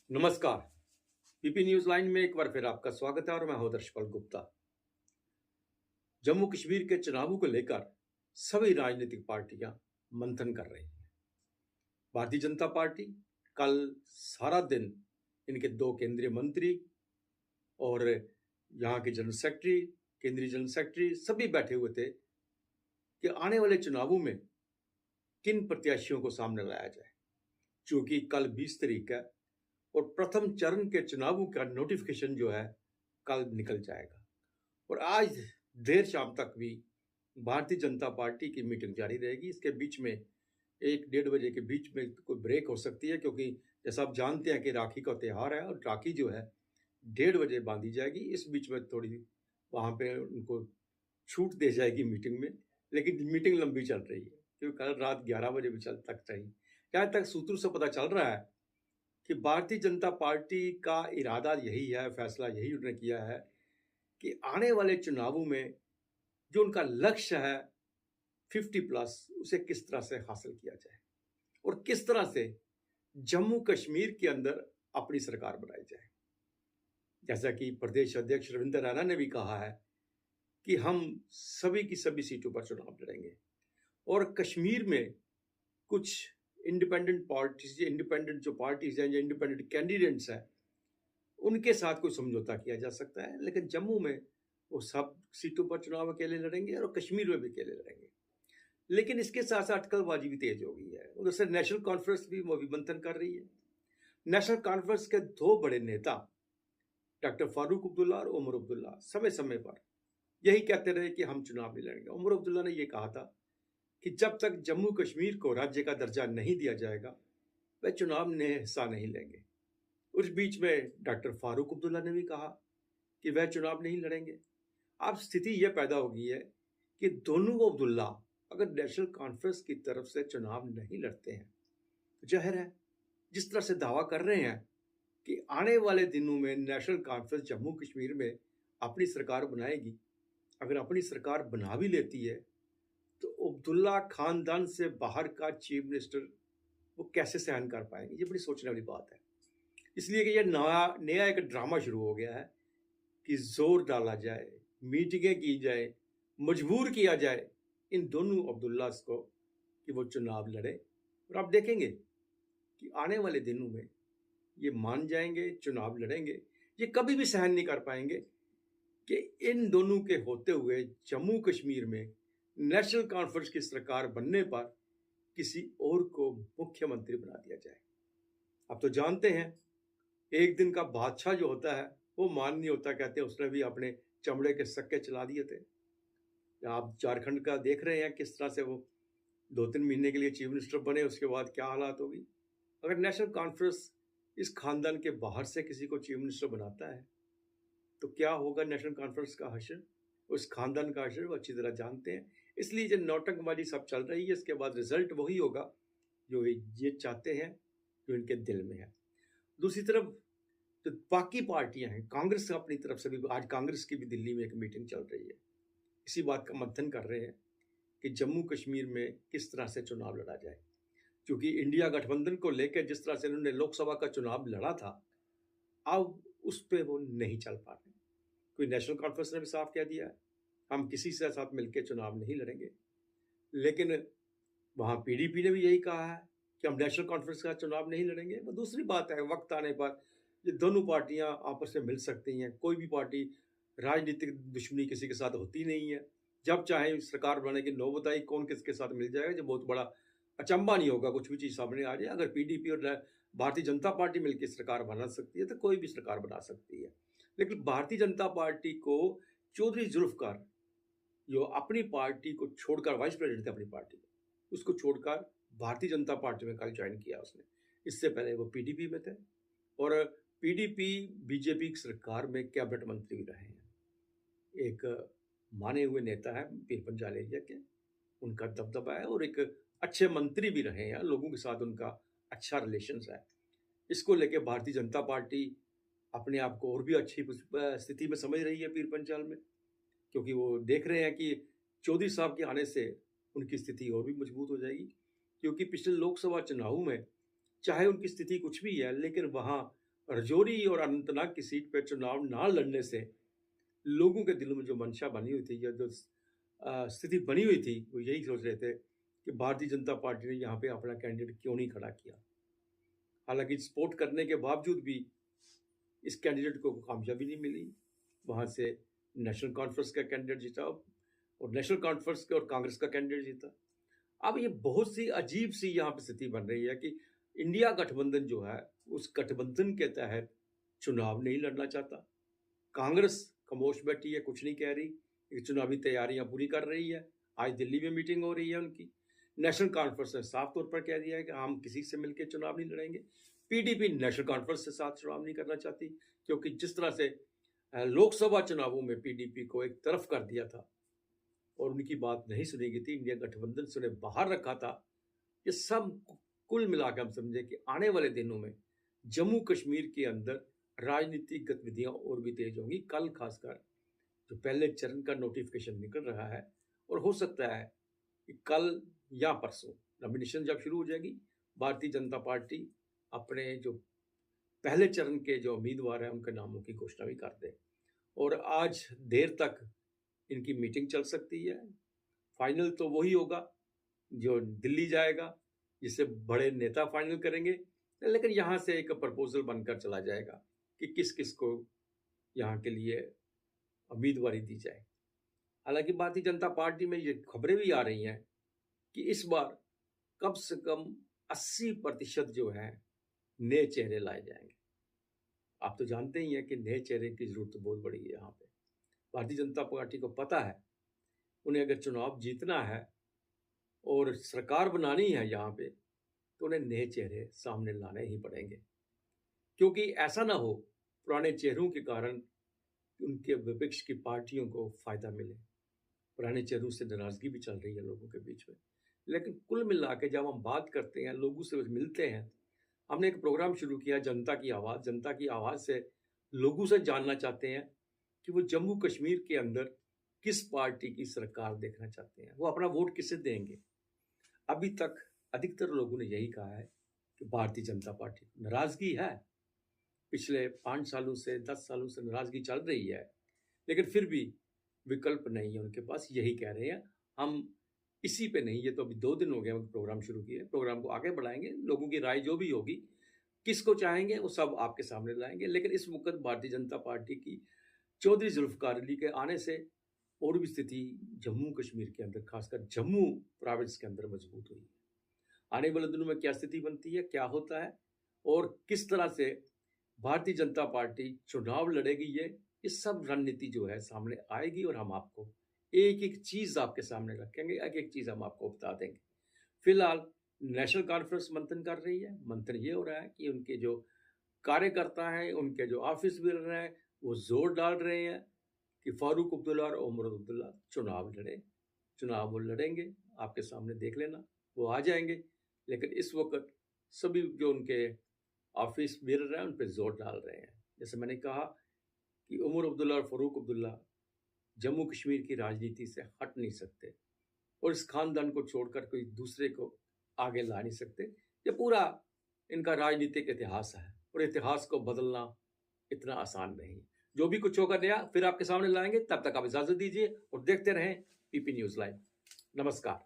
नमस्कार। PP news line में एक बार फिर आपका स्वागत है और मैं हूं दर्शपाल गुप्ता। जम्मू कश्मीर के चुनावों को लेकर सभी राजनीतिक पार्टियां मंथन कर रही हैं। भारतीय जनता पार्टी कल सारा दिन इनके दो केंद्रीय मंत्री और यहाँ के जनरल सेक्रेटरी, केंद्रीय जनरल सेक्रेटरी सभी बैठे हुए थे कि आने वाले चुनावों में किन प्रत्याशियों को सामने लाया जाए। चूंकि कल 20 तारीख है और प्रथम चरण के चुनावों का नोटिफिकेशन जो है कल निकल जाएगा और आज देर शाम तक भी भारतीय जनता पार्टी की मीटिंग जारी रहेगी। इसके बीच में 1-1:30 बजे के बीच में कोई ब्रेक हो सकती है, क्योंकि जैसा आप जानते हैं कि राखी का त्यौहार है और राखी जो है 1:30 बजे बांधी जाएगी। इस बीच में थोड़ी वहाँ पे उनको छूट दे जाएगी मीटिंग में, लेकिन मीटिंग लंबी चल रही है क्योंकि कल रात 11 बजे भी चल तक चाहिए। जहाँ तक सूत्रों से पता चल रहा है कि भारतीय जनता पार्टी का इरादा यही है, फैसला यही उन्होंने किया है कि आने वाले चुनावों में जो उनका लक्ष्य है 50+ उसे किस तरह से हासिल किया जाए और किस तरह से जम्मू कश्मीर के अंदर अपनी सरकार बनाई जाए। जैसा कि प्रदेश अध्यक्ष रविंद्र रैना ने भी कहा है कि हम सभी की सभी सीटों पर चुनाव लड़ेंगे और कश्मीर में कुछ इंडिपेंडेंट जो पार्टीज हैं, जो इंडिपेंडेंट कैंडिडेट्स हैं, उनके साथ कोई समझौता किया जा सकता है, लेकिन जम्मू में वो सब सीटों पर चुनाव अकेले लड़ेंगे और कश्मीर में भी अकेले लड़ेंगे। लेकिन इसके साथ साथ अटकलबाजी भी तेज हो गई है। उधर से नेशनल कॉन्फ्रेंस भी वो भी मंथन कर रही है। नेशनल कॉन्फ्रेंस के दो बड़े नेता डॉक्टर फारूक अब्दुल्ला और उमर अब्दुल्ला समय समय पर यही कहते रहे कि हम चुनाव नहीं लड़ेंगे। उमर अब्दुल्ला ने यह कहा था कि जब तक जम्मू कश्मीर को राज्य का दर्जा नहीं दिया जाएगा वह चुनाव में हिस्सा नहीं लेंगे। उस बीच में डॉक्टर फारूक अब्दुल्ला ने भी कहा कि वह चुनाव नहीं लड़ेंगे। अब स्थिति यह पैदा हो गई है कि दोनों अब्दुल्ला अगर नेशनल कॉन्फ्रेंस की तरफ से चुनाव नहीं लड़ते हैं तो जाहिर है जिस तरह से दावा कर रहे हैं कि आने वाले दिनों में नेशनल कॉन्फ्रेंस जम्मू कश्मीर में अपनी सरकार बनाएगी, अगर अपनी सरकार बना भी लेती है तो अब्दुल्ला खानदान से बाहर का चीफ मिनिस्टर वो कैसे सहन कर पाएंगे। ये बड़ी सोचने वाली बात है। इसलिए कि यह नया एक ड्रामा शुरू हो गया है कि जोर डाला जाए, मीटिंगें की जाए, मजबूर किया जाए इन दोनों अब्दुल्लास को कि वो चुनाव लड़े। और आप देखेंगे कि आने वाले दिनों में ये मान जाएंगे, चुनाव लड़ेंगे। ये कभी भी सहन नहीं कर पाएंगे कि इन दोनों के होते हुए जम्मू कश्मीर में नेशनल कॉन्फ्रेंस की सरकार बनने पर किसी और को मुख्यमंत्री बना दिया जाए। आप तो जानते हैं एक दिन का बादशाह जो होता है वो मान नहीं होता, कहते हैं उसने भी अपने चमड़े के सक्के चला दिए थे। आप झारखंड का देख रहे हैं किस तरह से वो 2-3 महीने के लिए चीफ मिनिस्टर बने, उसके बाद क्या हालात होगी। अगर नेशनल कॉन्फ्रेंस इस खानदान के बाहर से किसी को चीफ मिनिस्टर बनाता है तो क्या होगा नेशनल कॉन्फ्रेंस का हश्र, उस खानदान का हश्र वो अच्छी तरह जानते हैं। इसलिए जो नौटंकबाजी सब चल रही है, इसके बाद रिजल्ट वही होगा जो ये चाहते हैं, जो इनके दिल में है। दूसरी तरफ तो बाकी पार्टियां हैं, कांग्रेस अपनी तरफ से भी, आज कांग्रेस की भी दिल्ली में एक मीटिंग चल रही है, इसी बात का मंथन कर रहे हैं कि जम्मू कश्मीर में किस तरह से चुनाव लड़ा जाए। क्योंकि इंडिया गठबंधन को लेकर जिस तरह से उन्होंने लोकसभा का चुनाव लड़ा था, अब उस पर वो नहीं चल पा रहे। कोई नेशनल कॉन्फ्रेंस ने भी साफ कह दिया है हम किसी से साथ मिलकर चुनाव नहीं लड़ेंगे, लेकिन वहाँ पीडीपी ने भी यही कहा है कि हम नेशनल कॉन्फ्रेंस का चुनाव नहीं लड़ेंगे। वो दूसरी बात है, वक्त आने पर ये दोनों पार्टियां आपस में मिल सकती हैं। कोई भी पार्टी राजनीतिक दुश्मनी किसी के साथ होती नहीं है। जब चाहे सरकार बनाने की नौबत आई कौन किसके साथ मिल जाएगा, जो बहुत बड़ा अचंबा नहीं होगा कुछ भी चीज़ सामने आ जाए। अगर पीडीपी और भारतीय जनता पार्टी मिलकर सरकार बना सकती है तो कोई भी सरकार बना सकती है। लेकिन भारतीय जनता पार्टी को चौधरी जुल्फकार जो अपनी पार्टी को छोड़कर, वाइस प्रेसिडेंट थे अपनी पार्टी के, उसको छोड़कर भारतीय जनता पार्टी में कल ज्वाइन किया उसने। इससे पहले वो पीडीपी में थे और पीडीपी बीजेपी की सरकार में कैबिनेट मंत्री भी रहे हैं। एक माने हुए नेता है पीरपंज एरिया के, उनका दबदबा है और एक अच्छे मंत्री भी रहे हैं, लोगों के साथ उनका अच्छा रिलेशंस है। इसको लेके भारतीय जनता पार्टी अपने आप को और भी अच्छी स्थिति में समझ रही है पीर पंचाल में, क्योंकि वो देख रहे हैं कि चौधरी साहब के आने से उनकी स्थिति और भी मजबूत हो जाएगी। क्योंकि पिछले लोकसभा चुनाव में चाहे उनकी स्थिति कुछ भी है, लेकिन वहाँ राजौरी और अनंतनाग की सीट पर चुनाव ना लड़ने से लोगों के दिलों में जो मंशा बनी हुई थी या जो स्थिति बनी हुई थी, वो यही सोच रहे थे कि भारतीय जनता पार्टी ने यहाँ पे अपना कैंडिडेट क्यों नहीं खड़ा किया। हालांकि सपोर्ट करने के बावजूद भी इस कैंडिडेट को कामयाबी नहीं मिली। वहाँ से नेशनल कॉन्फ्रेंस का कैंडिडेट जीता और नेशनल कॉन्फ्रेंस के और कांग्रेस का कैंडिडेट जीता। अब ये बहुत सी अजीब सी यहाँ पे स्थिति बन रही है कि इंडिया गठबंधन जो है, उस गठबंधन के तहत चुनाव नहीं लड़ना चाहता। कांग्रेस खामोश बैठी है, कुछ नहीं कह रही, चुनावी तैयारियां पूरी कर रही है। आज दिल्ली में मीटिंग हो रही है उनकी। नेशनल कॉन्फ्रेंस ने साफ तौर पर कह दिया है कि हम किसी से मिलकर चुनाव नहीं लड़ेंगे। पीडीपी नेशनल कॉन्फ्रेंस के साथ चुनाव नहीं करना चाहती, क्योंकि जिस तरह से लोकसभा चुनावों में पीडीपी को एक तरफ कर दिया था और उनकी बात नहीं सुनी गई थी, इंडिया गठबंधन से उन्हें बाहर रखा था। ये सब कुल मिलाकर हम समझे कि आने वाले दिनों में जम्मू कश्मीर के अंदर राजनीतिक गतिविधियां और भी तेज होंगी। कल खासकर जो पहले चरण का नोटिफिकेशन निकल रहा है, और हो सकता है कि कल या परसों नॉमिनेशन जब शुरू हो जाएगी, भारतीय जनता पार्टी अपने जो पहले चरण के जो उम्मीदवार हैं उनके नामों की घोषणा भी कर दे। और आज देर तक इनकी मीटिंग चल सकती है। फाइनल तो वही होगा जो दिल्ली जाएगा, जिसे बड़े नेता फाइनल करेंगे, लेकिन यहाँ से एक प्रपोजल बनकर चला जाएगा कि किस किस को यहाँ के लिए उम्मीदवारी दी जाए। हालांकि भारतीय जनता पार्टी में ये खबरें भी आ रही हैं कि इस बार कम से कम 80% जो है नए चेहरे लाए जाएंगे। आप तो जानते ही हैं कि नए चेहरे की जरूरत तो बहुत बड़ी है। यहाँ पे भारतीय जनता पार्टी को पता है, उन्हें अगर चुनाव जीतना है और सरकार बनानी है यहाँ पे, तो उन्हें नए चेहरे सामने लाने ही पड़ेंगे, क्योंकि ऐसा ना हो पुराने चेहरों के कारण उनके विपक्ष की पार्टियों को फायदा मिले। पुराने चेहरों से नाराजगी भी चल रही है लोगों के बीच में। लेकिन कुल मिला के जब हम बात करते हैं, लोगों से मिलते हैं, हमने एक प्रोग्राम शुरू किया जनता की आवाज़। जनता की आवाज़ से लोगों से जानना चाहते हैं कि वो जम्मू कश्मीर के अंदर किस पार्टी की सरकार देखना चाहते हैं, वो अपना वोट किसे देंगे। अभी तक अधिकतर लोगों ने यही कहा है कि भारतीय जनता पार्टी। नाराजगी है, पिछले 5 सालों से 10 सालों से नाराजगी चल रही है, लेकिन फिर भी विकल्प नहीं है उनके पास। यही कह रहे हैं हम इसी पे नहीं, ये तो अभी 2 दिन हो गए हम प्रोग्राम शुरू किए, प्रोग्राम को आगे बढ़ाएंगे। लोगों की राय जो भी होगी, किसको चाहेंगे वो सब आपके सामने लाएंगे। लेकिन इस वक्त भारतीय जनता पार्टी की चौधरी जुल्फिकार अली के आने से और भी स्थिति जम्मू कश्मीर के अंदर, खासकर जम्मू प्रोविंस के अंदर मजबूत हुई है। आने वाले दिनों में क्या स्थिति बनती है, क्या होता है और किस तरह से भारतीय जनता पार्टी चुनाव लड़ेगी, ये सब रणनीति जो है सामने आएगी और हम आपको एक एक चीज आपके सामने रखेंगे, एक एक चीज हम आपको बता देंगे। फिलहाल नेशनल कॉन्फ्रेंस मंथन कर रही है। मंथन ये हो रहा है कि उनके जो कार्यकर्ता हैं, उनके जो ऑफिस बिल्डर हैं, वो जोर डाल रहे हैं कि फारूक अब्दुल्ला और उमर अब्दुल्ला चुनाव लड़े। चुनाव वो लड़ेंगे, आपके सामने देख लेना, वो आ जाएंगे। लेकिन इस वक्त सभी जो उनके ऑफिस बिल्डर हैं उन पर जोर डाल रहे हैं। जैसे मैंने कहा कि उमर अब्दुल्ला और फारूक अब्दुल्ला जम्मू कश्मीर की राजनीति से हट नहीं सकते और इस खानदान को छोड़कर कोई दूसरे को आगे ला नहीं सकते। ये पूरा इनका राजनीतिक इतिहास है और इतिहास को बदलना इतना आसान नहीं। जो भी कुछ होगा नया फिर आपके सामने लाएंगे। तब तक आप इजाजत दीजिए और देखते रहें पीपी न्यूज़ लाइव। नमस्कार।